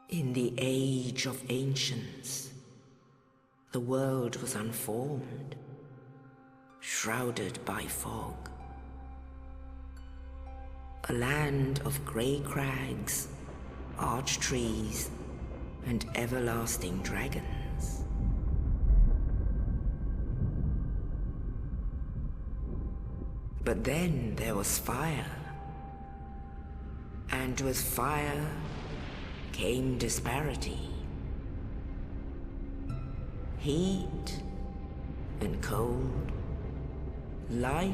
In the age of ancients, the world was unformed, shrouded by fog. A land of grey crags, arch trees, and everlasting dragons. But then there was fire, and with fire came disparity. Heat and cold, life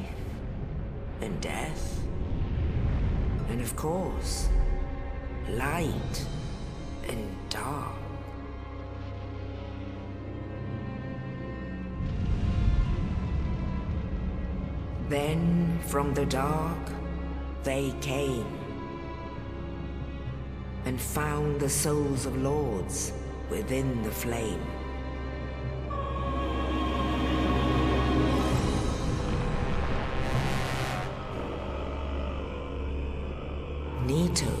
and death, and of course, light and dark. Then from the dark they came and found the souls of lords within the flame. Nito,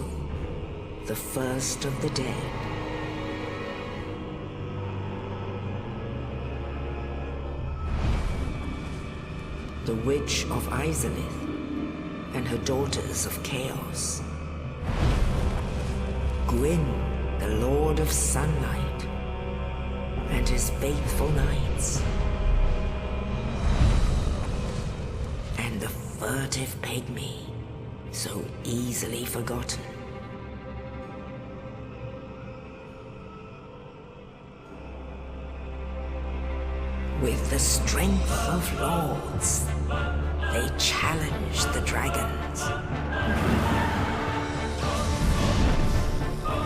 the first of the dead. The Witch of Izalith and her daughters of Chaos. Gwyn, the Lord of Sunlight, and his faithful knights. And the furtive pygmy, so easily forgotten. With the strength of lords, they challenged the dragons.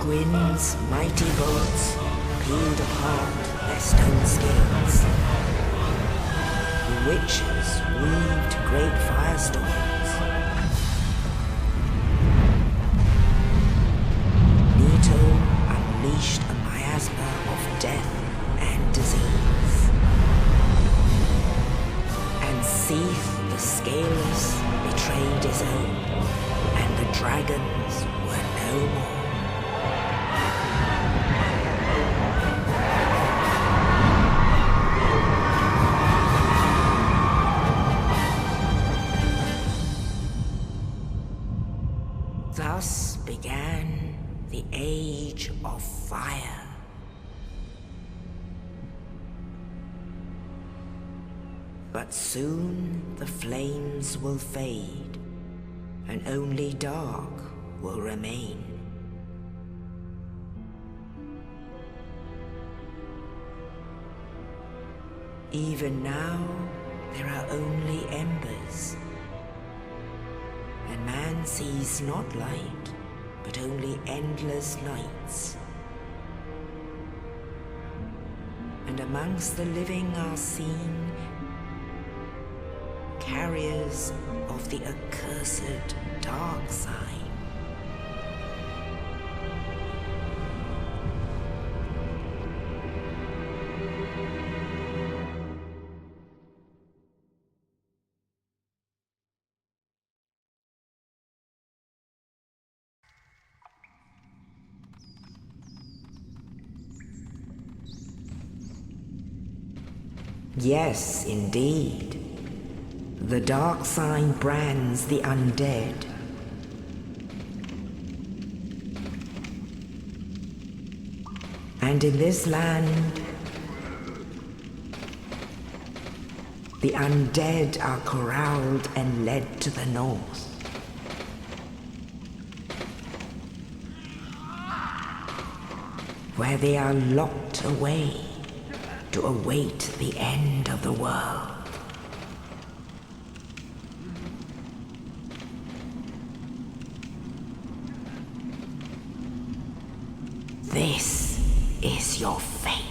Gwyn's mighty bolts peeled apart their stone scales. The witches weaved great firestorms. Nito unleashed a miasma of death and disease. And Seath the Scaleless betrayed his own, and the dragons were no more. Thus began the Age of Fire. But soon the flames will fade, and only dark will remain. Even now, there are only embers, and man sees not light, but only endless nights. And amongst the living are seen carriers of the accursed dark sign. Yes, indeed. The dark sign brands the undead. And in this land, the undead are corralled and led to the north. Where they are locked away to await the end of the world. This is your fate.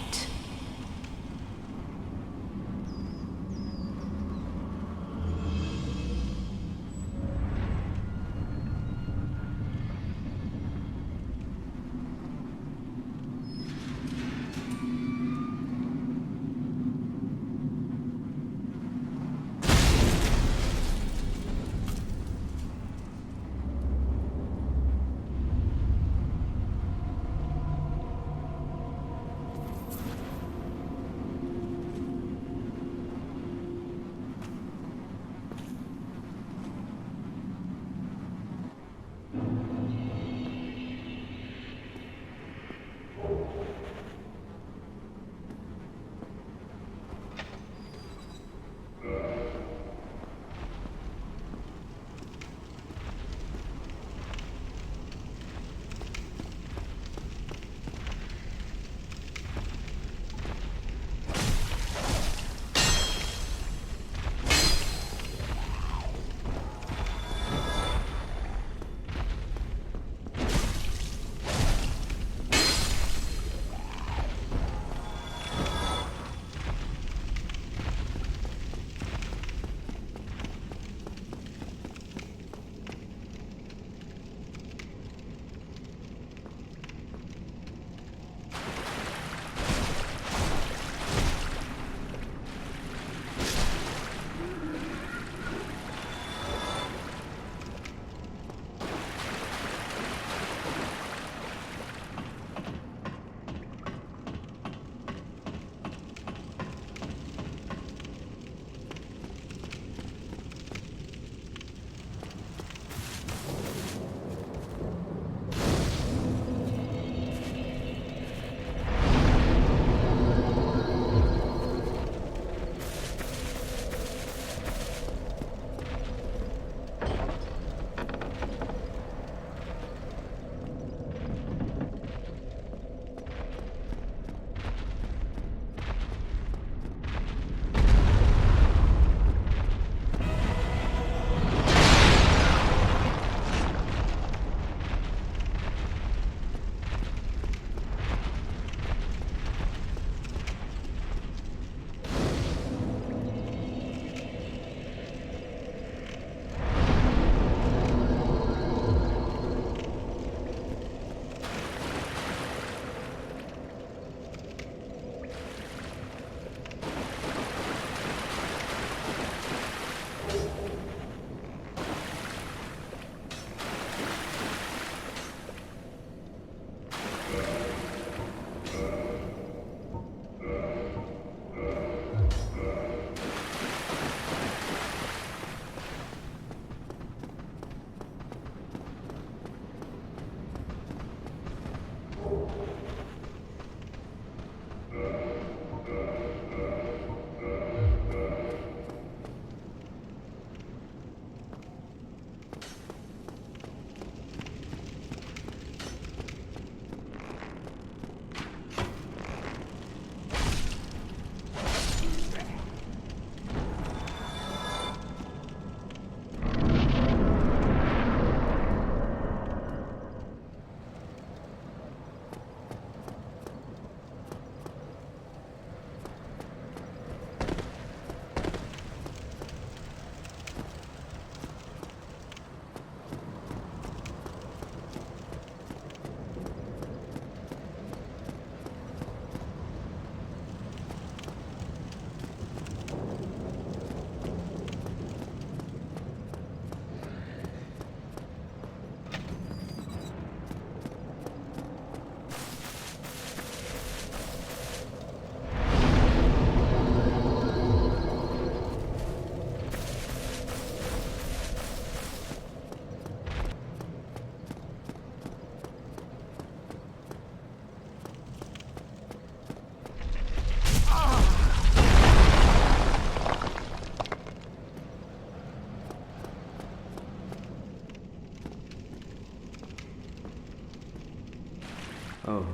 Oh,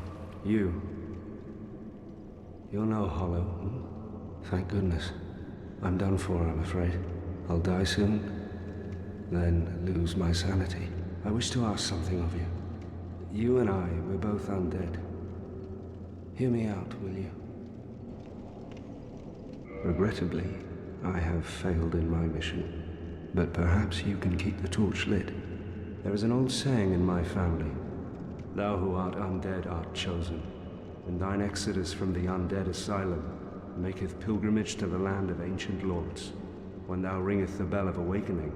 you. You're no hollow. Thank goodness. I'm done for, I'm afraid. I'll die soon, then lose my sanity. I wish to ask something of you. You and I, we're both undead. Hear me out, will you? Regrettably, I have failed in my mission, but perhaps you can keep the torch lit. There is an old saying in my family, "Thou who art undead art chosen, and thine exodus from the undead asylum maketh pilgrimage to the land of ancient lords. When thou ringeth the bell of awakening,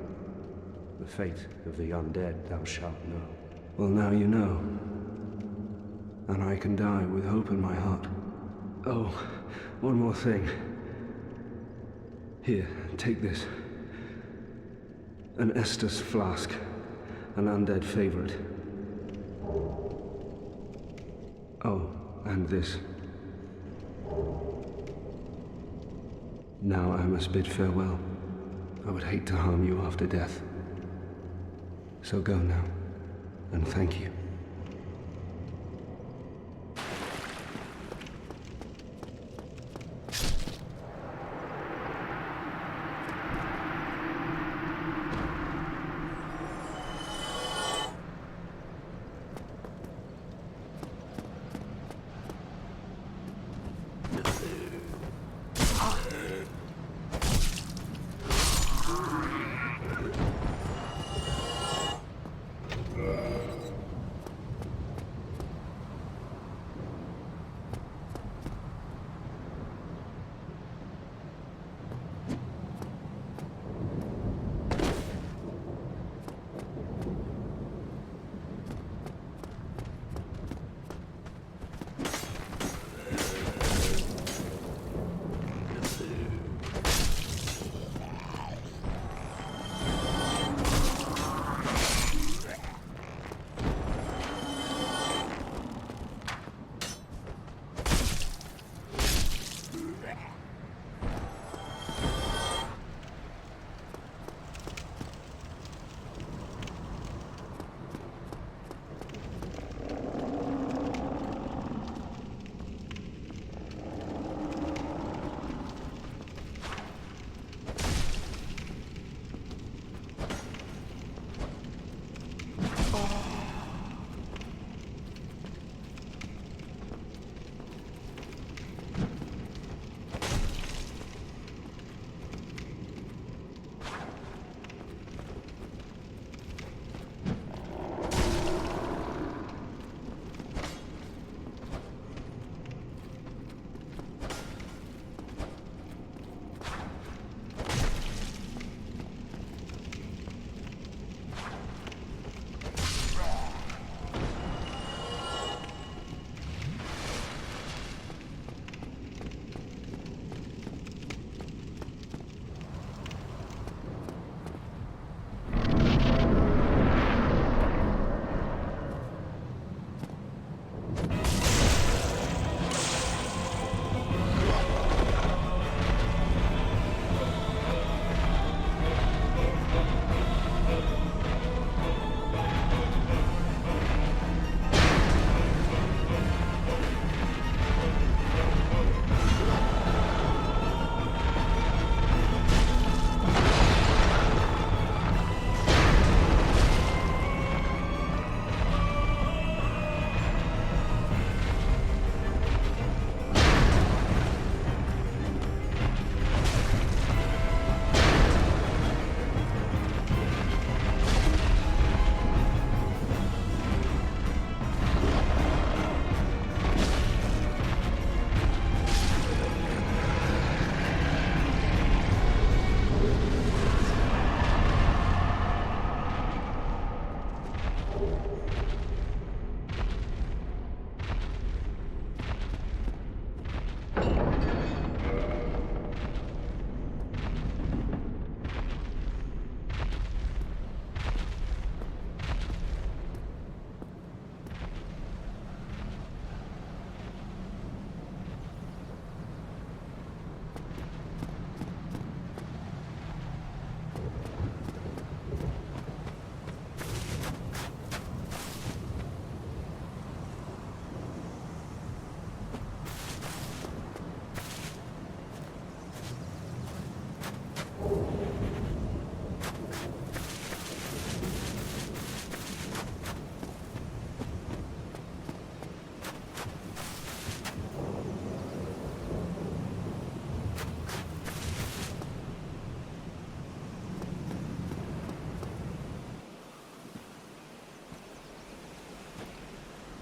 the fate of the undead thou shalt know." Well, now you know. And I can die with hope in my heart. Oh, one more thing. Here, take this. An Estus flask. An undead favorite. Oh, and this. Now I must bid farewell. I would hate to harm you after death. So go now, and thank you.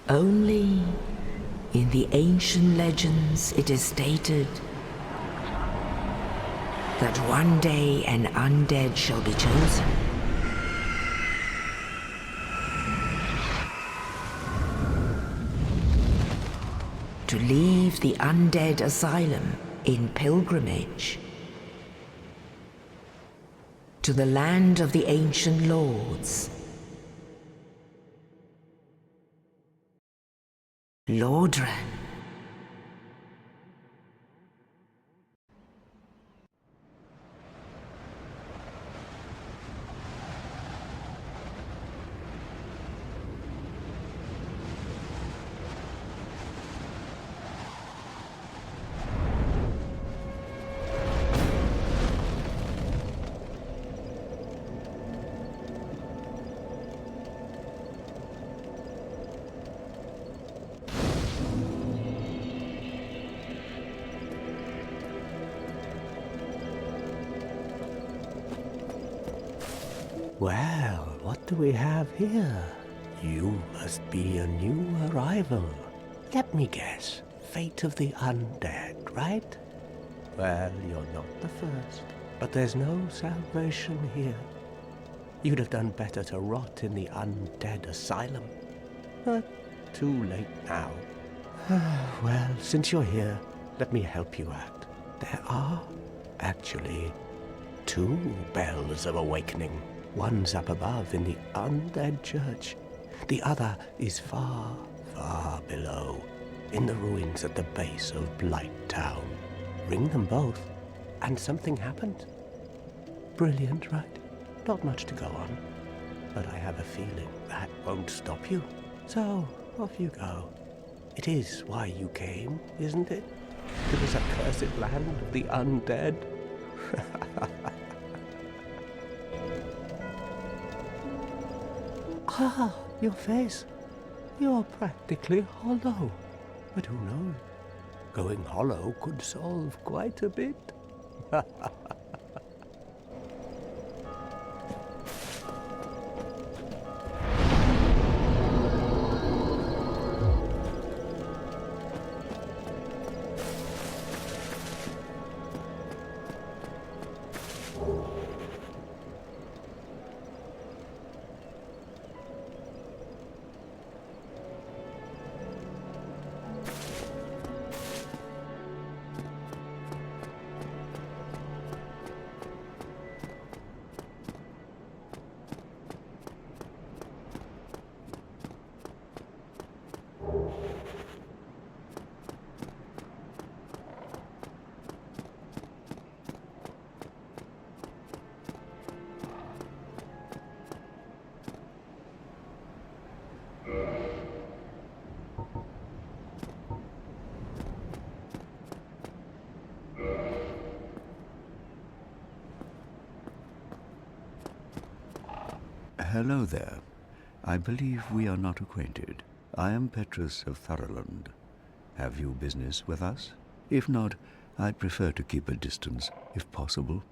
Only in the ancient legends it is stated that one day an undead shall be chosen. To leave the undead asylum in pilgrimage to the land of the ancient lords. Lordran. Well, what do we have here? You must be a new arrival. Let me guess. Fate of the undead, right? Well, you're not the first. But there's no salvation here. You'd have done better to rot in the undead asylum. But too late now. Well, since you're here, let me help you out. There are, actually, 2 bells of awakening. One's up above in the undead church. The other is far, far below, in the ruins at the base of Blight Town. Ring them both, and something happens. Brilliant, right? Not much to go on. But I have a feeling that won't stop you. So, off you go. It is why you came, isn't it? To this accursed land of the undead? Ah, your face. You're practically hollow. But who knows? Going hollow could solve quite a bit. Hello there. I believe we are not acquainted. I am Petrus of Thoroland. Have you business with us? If not, I'd prefer to keep a distance, if possible.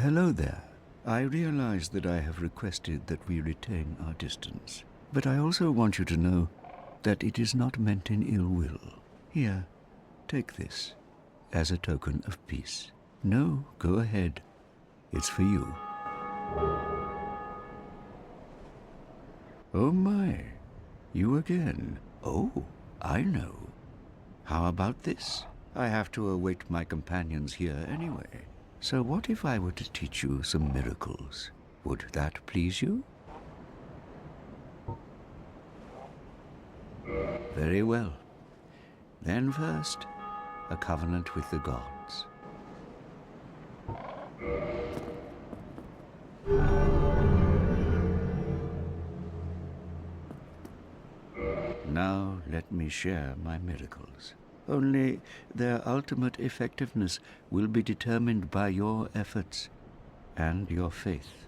Hello there. I realize that I have requested that we retain our distance, but I also want you to know that it is not meant in ill will. Here, take this as a token of peace. No, go ahead. It's for you. Oh my, you again. Oh, I know. How about this? I have to await my companions here anyway. So what if I were to teach you some miracles? Would that please you? Very well. Then first, a covenant with the gods. Now let me share my miracles. Only their ultimate effectiveness will be determined by your efforts and your faith.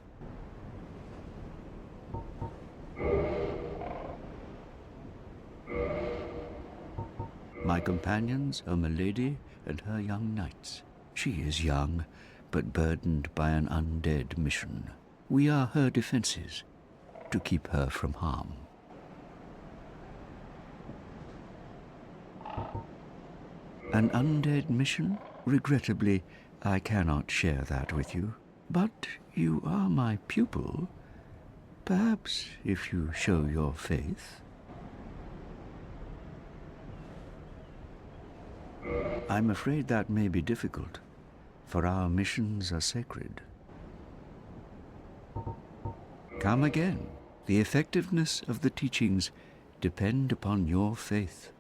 My companions are Milady and her young knights. She is young, but burdened by an undead mission. We are her defenses, to keep her from harm. An undead mission? Regrettably, I cannot share that with you. But you are my pupil. Perhaps if you show your faith. I'm afraid that may be difficult, for our missions are sacred. Come again. The effectiveness of the teachings depend upon your faith.